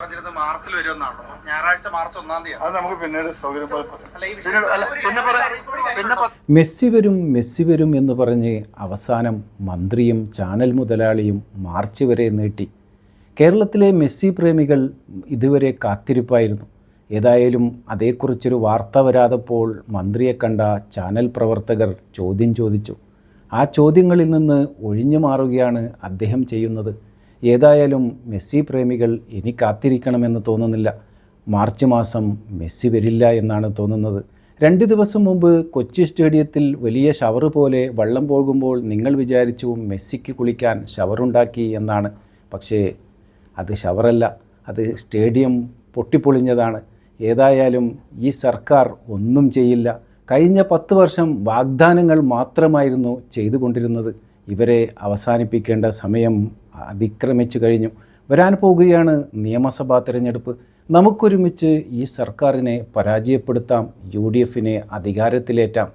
മാർച്ചിൽ വരുമെന്നാണ്. ഞായറാഴ്ച മാർച്ച് 1-ാം തീയതി. അത് നമുക്ക് പിന്നീട് സൗകര്യമായി മെസ്സി വരും എന്ന് പറഞ്ഞ് അവസാനം മന്ത്രിയും ചാനൽ മുതലാളിയും മാർച്ച് വരെ നീട്ടി. കേരളത്തിലെ മെസ്സി പ്രേമികൾ ഇതുവരെ കാത്തിരിപ്പായിരുന്നു. ഏതായാലും അതേക്കുറിച്ചൊരു വാർത്ത വരാതപ്പോൾ മന്ത്രിയെ കണ്ട ചാനൽ പ്രവർത്തകർ ചോദ്യം ചോദിച്ചു. ആ ചോദ്യങ്ങളിൽ നിന്ന് ഒഴിഞ്ഞു മാറുകയാണ് അദ്ദേഹം ചെയ്യുന്നത്. ഏതായാലും മെസ്സി പ്രേമികൾ ഇനി കാത്തിരിക്കണമെന്ന് തോന്നുന്നില്ല. മാർച്ച് മാസം മെസ്സി വരില്ല എന്നാണ് തോന്നുന്നത്. 2 ദിവസം മുമ്പ് കൊച്ചി സ്റ്റേഡിയത്തിൽ വലിയ ഷവർ പോലെ വെള്ളം പോകുമ്പോൾ നിങ്ങൾ വിചാരിച്ചു മെസ്സിക്ക് കുളിക്കാൻ ഷവറുണ്ടാക്കി എന്നാണ്. പക്ഷേ അത് ഷവറല്ല, അത് സ്റ്റേഡിയം പൊട്ടിപ്പൊളിഞ്ഞതാണ്. ഏതായാലും ഈ സർക്കാർ ഒന്നും ചെയ്യില്ല. കഴിഞ്ഞ 10 വർഷം വാഗ്ദാനങ്ങൾ മാത്രമായിരുന്നു ചെയ്തുകൊണ്ടിരുന്നത്. ഇവരെ അവസാനിപ്പിക്കേണ്ട സമയം അതിക്രമിച്ചു കഴിഞ്ഞു. വരാൻ പോകുകയാണ് നിയമസഭാ തിരഞ്ഞെടുപ്പ്. നമുക്കൊരുമിച്ച് ഈ സർക്കാരിനെ പരാജയപ്പെടുത്താം, UDFനെ അധികാരത്തിലേറ്റാം.